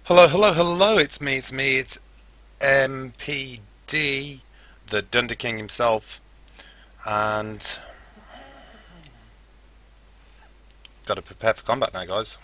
Hello, hello, hello, it's MPD, the Dunder King himself, and gotta prepare for combat now, guys.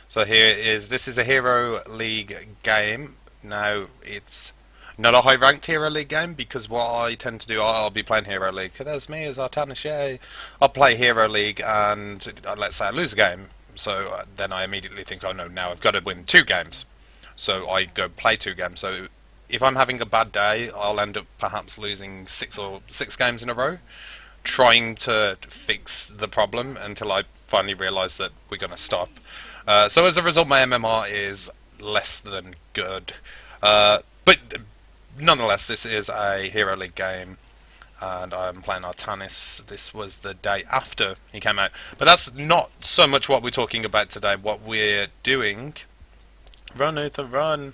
So this is a Hero League game. Now, it's not a high ranked Hero League game because what I tend to do, I'll be playing Hero League. There's me as Artanis, yay. I'll play Hero League and let's say I lose a game. So then I immediately think, oh no, now I've got to win two games. So I go play two games. So if I'm having a bad day, I'll end up perhaps losing six games in a row, trying to fix the problem until I finally realise that we're going to stop. So as a result, my MMR is less than good. But nonetheless, this is a Hero League game, and I'm playing Artanis. This was the day after he came out. But that's not so much what we're talking about today. What we're doing... Run, Uther, run!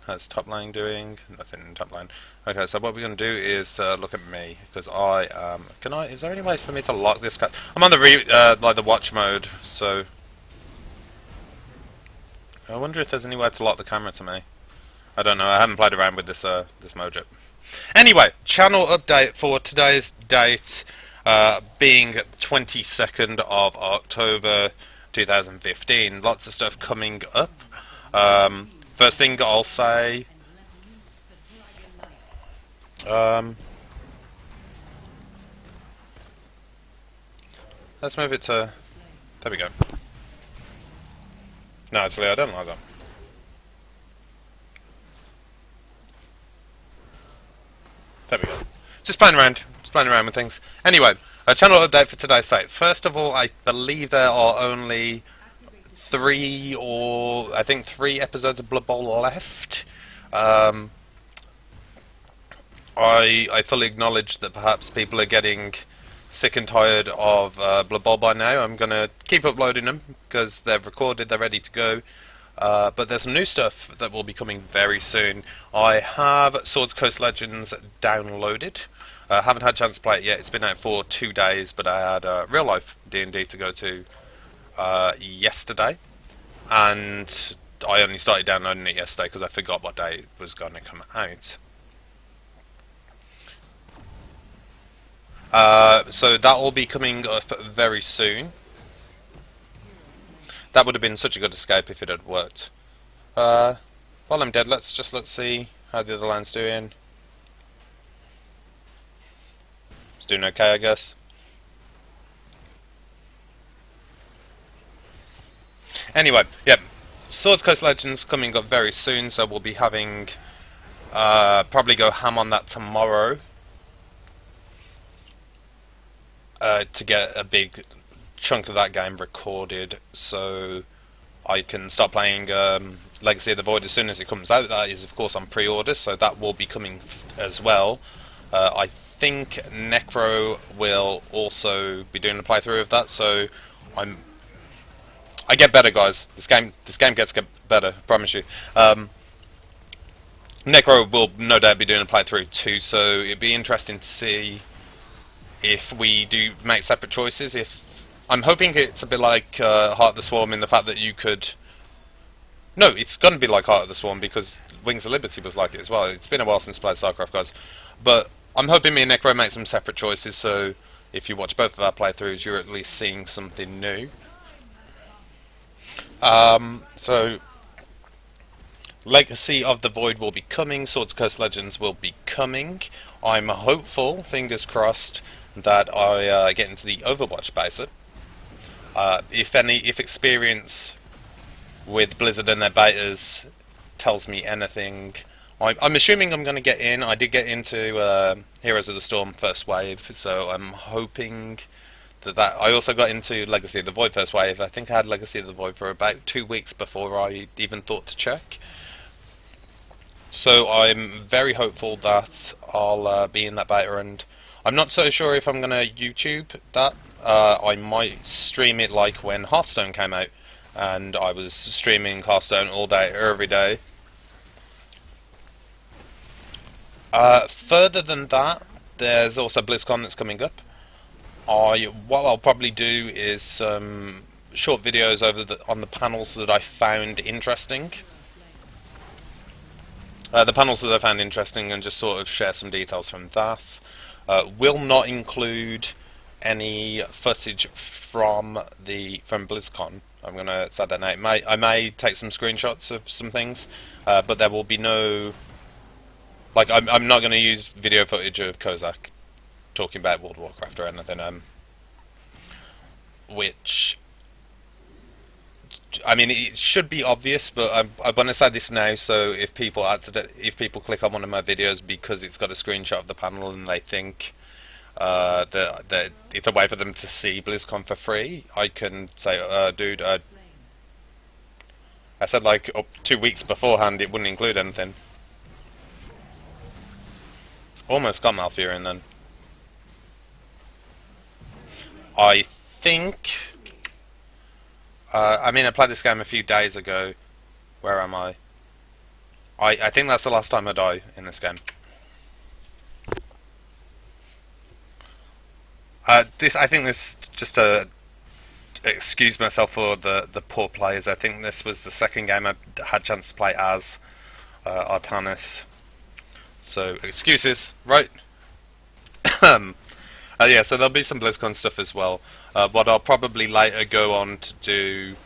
How's top lane doing? Nothing in top lane. Okay, so what we're going to do is look at me, because I am... Is there any way for me to lock this guy? I'm on the like the watch mode, so... I wonder if there's any way to lock the camera to me. I don't know, I haven't played around with this this mode yet. Anyway, channel update for today's date, being 22nd of October 2015. Lots of stuff coming up. First thing I'll say... let's move it to... There we go. No, actually I don't like that. There we go. Just playing around with things. Anyway, a channel update for today's site. First of all, I believe there are only three episodes of Blood Bowl left. I fully acknowledge that perhaps people are getting sick and tired of Blood Bowl by now. I'm gonna keep uploading them because they're recorded, they're ready to go. But there's some new stuff that will be coming very soon. I have Swords Coast Legends downloaded. Haven't had a chance to play it yet. It's been out for 2 days, but I had real life D&D to go to yesterday, and I only started downloading it yesterday because I forgot what day it was going to come out. So that will be coming up very soon. That would have been such a good escape if it had worked. While I'm dead, let's see how the other line's doing. It's doing okay, I guess. Anyway, yeah, Swords Coast Legends coming up very soon, so we'll be having probably go ham on that tomorrow to get a big chunk of that game recorded, so I can start playing Legacy of the Void as soon as it comes out. That is, of course, on pre-order, so that will be coming as well. I think Necro will also be doing a playthrough of that, so I get better, guys. This game gets better, I promise you. Necro will no doubt be doing a playthrough too, so it'd be interesting to see if we do make separate choices. I'm hoping it's a bit like Heart of the Swarm in the fact that you could... No, it's going to be like Heart of the Swarm because Wings of Liberty was like it as well. It's been a while since I played StarCraft, guys. But I'm hoping me and Necro make some separate choices, so if you watch both of our playthroughs, you're at least seeing something new. So, Legacy of the Void will be coming, Swords Coast Legends will be coming. I'm hopeful, fingers crossed, that I get into the Overwatch beta. If experience with Blizzard and their betas tells me anything, I'm assuming I'm going to get in. I did get into Heroes of the Storm First Wave, so I'm hoping that I also got into Legacy of the Void First Wave. I think I had Legacy of the Void for about 2 weeks before I even thought to check. So I'm very hopeful that I'll be in that beta, and I'm not so sure if I'm going to YouTube that. I might stream it like when Hearthstone came out, and I was streaming Hearthstone all day, every day. Further than that, there's also BlizzCon that's coming up. What I'll probably do is some short videos on the panels that I found interesting. The panels that I found interesting, and just sort of share some details from that. Will not include any footage from BlizzCon. I'm gonna say that now. I may take some screenshots of some things, but there will be no. Like, I'm not going to use video footage of Kozak talking about World of Warcraft or anything. Which, I mean, it should be obvious, but I want to say this now, so if people click on one of my videos because it's got a screenshot of the panel and they think that it's a way for them to see BlizzCon for free, I can say, dude, I said like up 2 weeks beforehand it wouldn't include anything. Almost got Malfurion then. I think. I mean, I played this game a few days ago. Where am I? I think that's the last time I die in this game. I think this, just to excuse myself for the poor players, I think this was the second game I had a chance to play as Artanis. So, excuses, right? Yeah, so there'll be some BlizzCon stuff as well. What I'll probably later go on to do,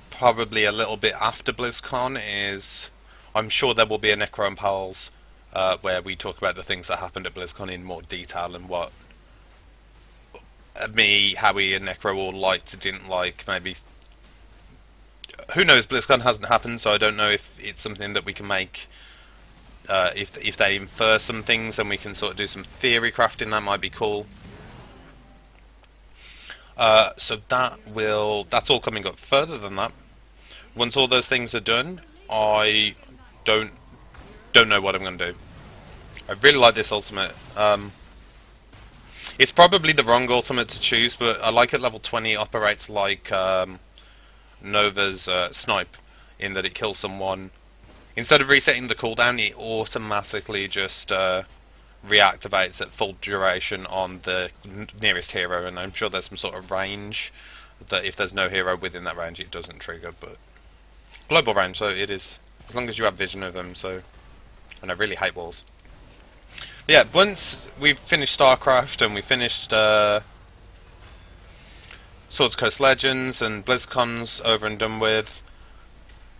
probably a little bit after BlizzCon, is I'm sure there will be a Necro and Pals where we talk about the things that happened at BlizzCon in more detail and what Howie and Necro all liked, didn't like, maybe. Who knows, BlizzCon hasn't happened, so I don't know if it's something that we can make. If they infer some things and we can sort of do some theory crafting, that might be cool. So that's all coming up. Further than that, once all those things are done, I don't know what I'm going to do. I really like this ultimate. It's probably the wrong ultimate to choose, but I like it. Level 20 operates like Nova's snipe, in that it kills someone. Instead of resetting the cooldown, it automatically just reactivates at full duration on the nearest hero, and I'm sure there's some sort of range that if there's no hero within that range it doesn't trigger, but global range, so it is, as long as you have vision of them. So, and I really hate walls. But yeah, once we've finished StarCraft and we finished Swords Coast Legends and BlizzCon's over and done with,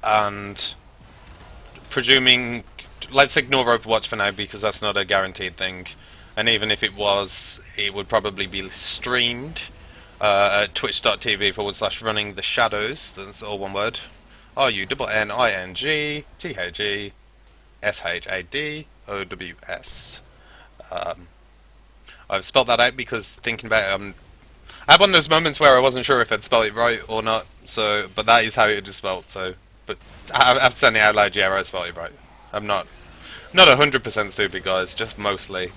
and presuming, let's ignore Overwatch for now because that's not a guaranteed thing, and even if it was, it would probably be streamed at twitch.tv/running the shadows. That's all one word. RUNNINGTHGSHADOWS. I've spelled that out because thinking about it, I had one of those moments where I wasn't sure if I'd spell it right or not. So, but that is how it is spelled. So, but after saying it out loud, yeah, I spelled it right. I'm not 100% stupid, guys. Just mostly.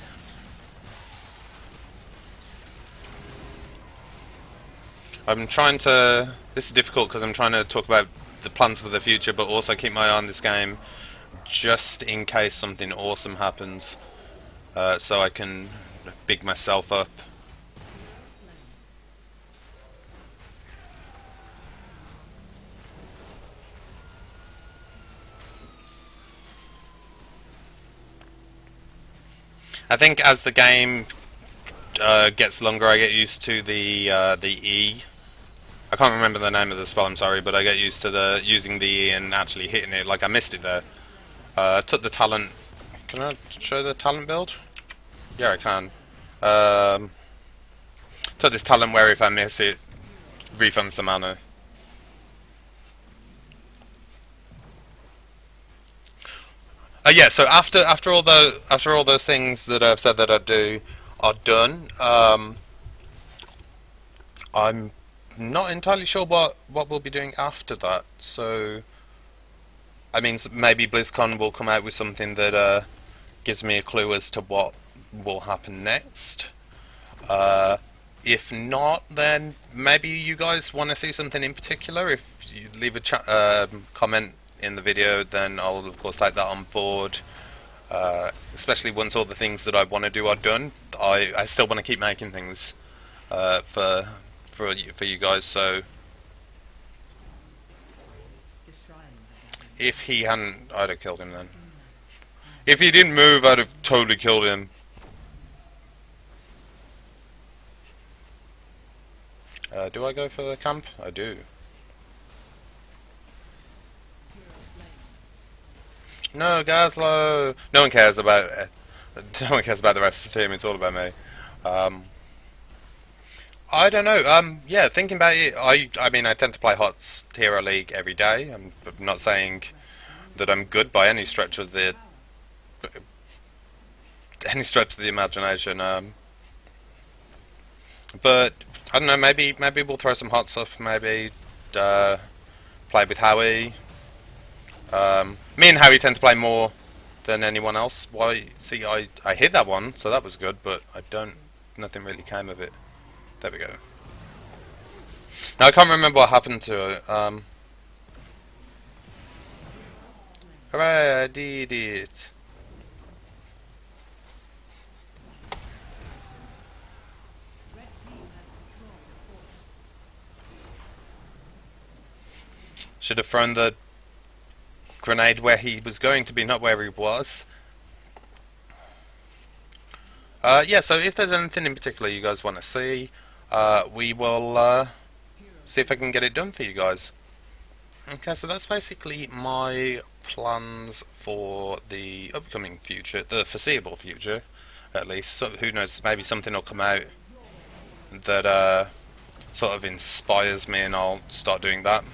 I'm trying to. This is difficult because I'm trying to talk about the plans for the future, but also keep my eye on this game, just in case something awesome happens, so I can big myself up. I think as the game gets longer, I get used to the E. I can't remember the name of the spell, I'm sorry, but I get used to using the E and actually hitting it. Like, I missed it there. Took the talent. Can I show the talent build? Yeah, I can. Took this talent where if I miss it, refunds some mana. Yeah. So after all those things that I've said that I'd do are done, I'm not entirely sure what we'll be doing after that. So, I mean, maybe BlizzCon will come out with something that gives me a clue as to what will happen next. If not, then maybe you guys want to see something in particular. If you leave a comment in the video, then I'll of course take that on board. Especially once all the things that I want to do are done. I still want to keep making things for you guys. So If he hadn't, I'd have killed him then. If he didn't move, I'd have totally killed him. Do I go for the camp? I do. No, Gazlo! No one cares about no one cares about the rest of the team, it's all about me. I don't know, yeah, thinking about it, I mean, I tend to play HOTS Hero League every day. I'm not saying that I'm good by any stretch of the imagination, but I don't know, maybe we'll throw some hot stuff, maybe play with Howie. Me and Howie tend to play more than anyone else. Why? See, I hit that one, so that was good, but nothing really came of it. There we go. Now I can't remember what happened to it. Hooray, I did it. Should have thrown the grenade where he was going to be, not where he was. Yeah, so if there's anything in particular you guys want to see, we will see if I can get it done for you guys. Okay, so that's basically my plans for the upcoming future, the foreseeable future, at least. So who knows, maybe something will come out that sort of inspires me and I'll start doing that.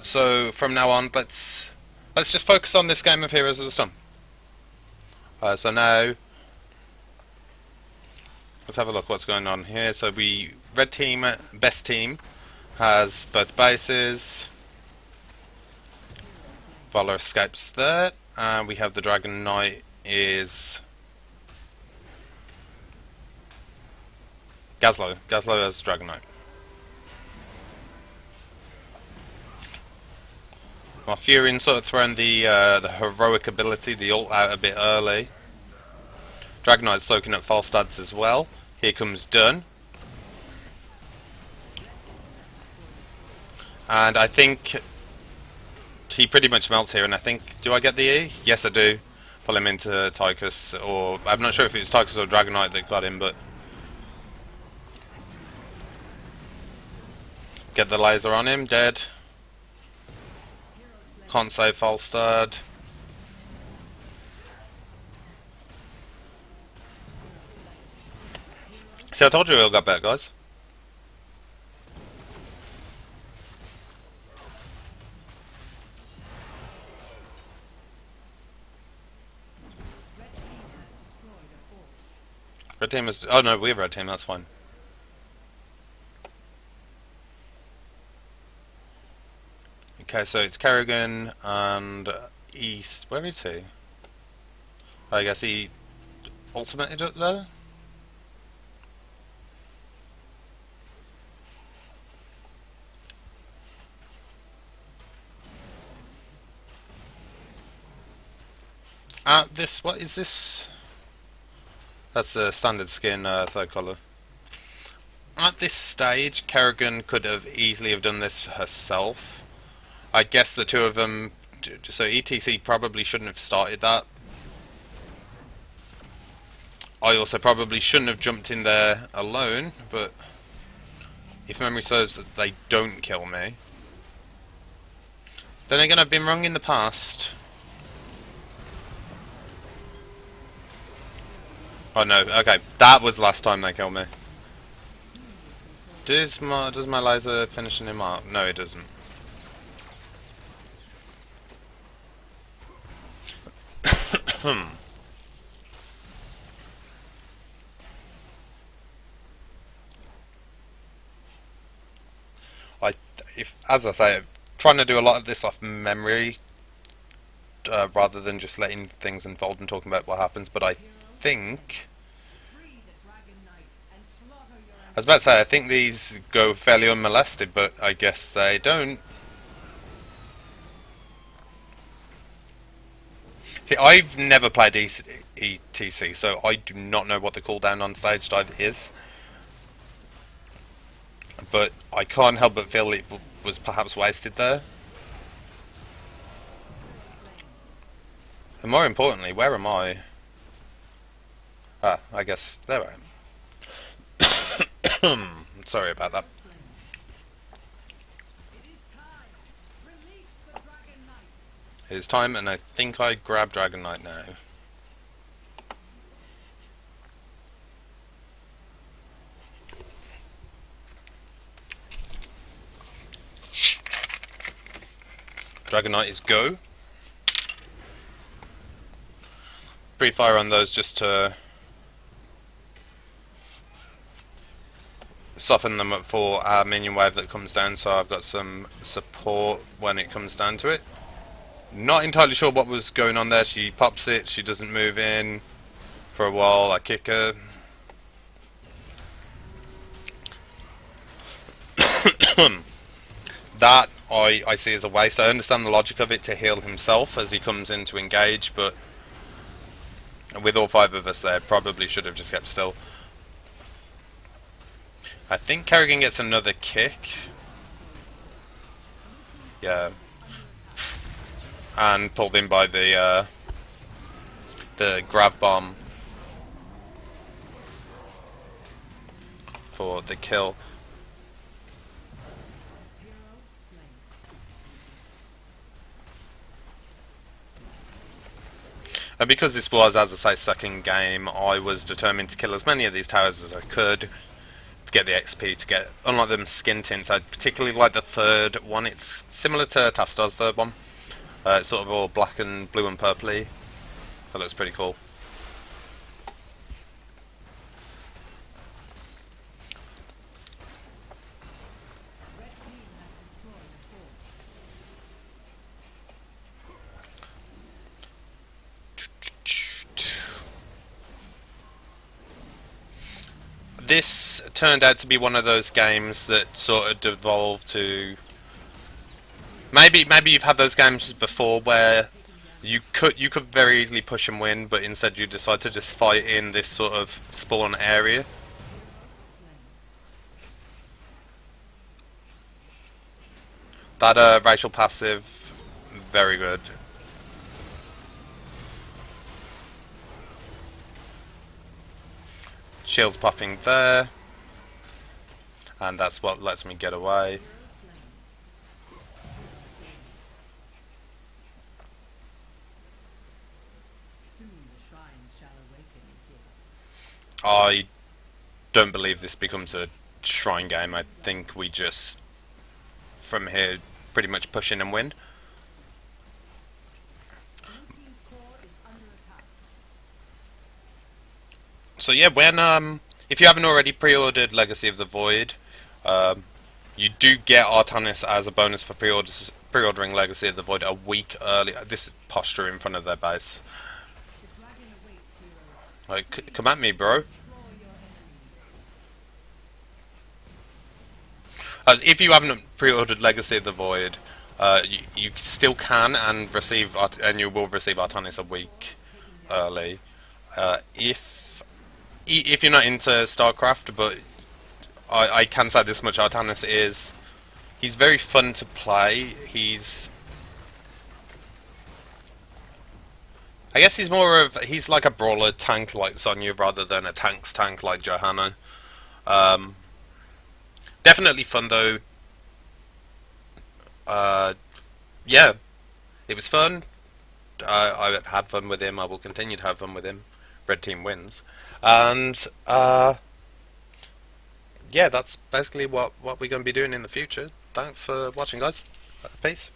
So from now on, let's just focus on this game of Heroes of the Storm. So now, let's have a look what's going on here. So red team, best team, has both bases. Valor escapes there, and we have the Dragon Knight is Gazlo. Gazlo as Dragon Knight. My Furin sort of throwing the heroic ability, the ult out a bit early. Dragon Knight's soaking up false stats as well. Here comes Dunn. And I think he pretty much melts here, and I think, do I get the E? Yes I do. Pull him into Tychus, or I'm not sure if it was Tychus or Dragon Knight that got him, but get the laser on him, dead. Can't save Falstad. See, I told you it all got better, guys. Red team is... oh no, we have red team, that's fine. Okay, so it's Kerrigan and East. Where is he? I guess he ultimated up there? What is this? That's a standard skin, third colour. At this stage, Kerrigan could have easily have done this herself. I guess the two of them, so ETC probably shouldn't have started that. I also probably shouldn't have jumped in there alone, but if memory serves, that they don't kill me. Then again, I've been wrong in the past. Oh no, okay, that was the last time they killed me. Does my laser finishing him up? No, it doesn't. As I say, I'm trying to do a lot of this off memory, rather than just letting things unfold and talking about what happens. But I think, I was about to say, I think these go fairly unmolested, but I guess they don't. See, I've never played ETC, so I do not know what the cooldown on stage dive is. but I can't help but feel it was perhaps wasted there. And more importantly, where am I? Ah, I guess there I am. Sorry about that. It is time, and I think I grab Dragon Knight now. Dragon Knight is go. Pre-fire on those just to soften them up for our minion wave that comes down, so I've got some support when it comes down to it. Not entirely sure what was going on there. She pops it, she doesn't move in for a while, I kick her. That I see as a waste. I understand the logic of it to heal himself as he comes in to engage, but with all 5 of us there, probably should have just kept still. I think Kerrigan gets another kick. Yeah. And pulled in by the grab bomb for the kill. And because this was, as I say, second game, I was determined to kill as many of these towers as I could to get the XP, to get, unlike them skin tints. I particularly like the third one. It's similar to Tastar's third one. It's sort of all black and blue and purpley. That looks pretty cool. This turned out to be one of those games that sort of devolved to... Maybe you've had those games before where you could very easily push and win, but instead you decide to just fight in this sort of spawn area. That racial passive, very good. Shield's popping there, and that's what lets me get away. I don't believe this becomes a shrine game. I think we just, from here, pretty much push in and win. So yeah, when if you haven't already pre-ordered Legacy of the Void, you do get Artanis as a bonus for pre-ordering Legacy of the Void a week early. This is posture in front of their base. Like, come at me, bro. As if you haven't pre-ordered Legacy of the Void, you still can and receive, and you will receive Artanis a week early. If you're not into StarCraft, but I can say this much: Artanis he's very fun to play. I guess he's like a brawler tank like Sonya rather than a tank's tank like Johanna. Definitely fun though. Yeah, it was fun. I had fun with him. I will continue to have fun with him. Red team wins, and yeah, that's basically what we're going to be doing in the future. Thanks for watching, guys. Peace.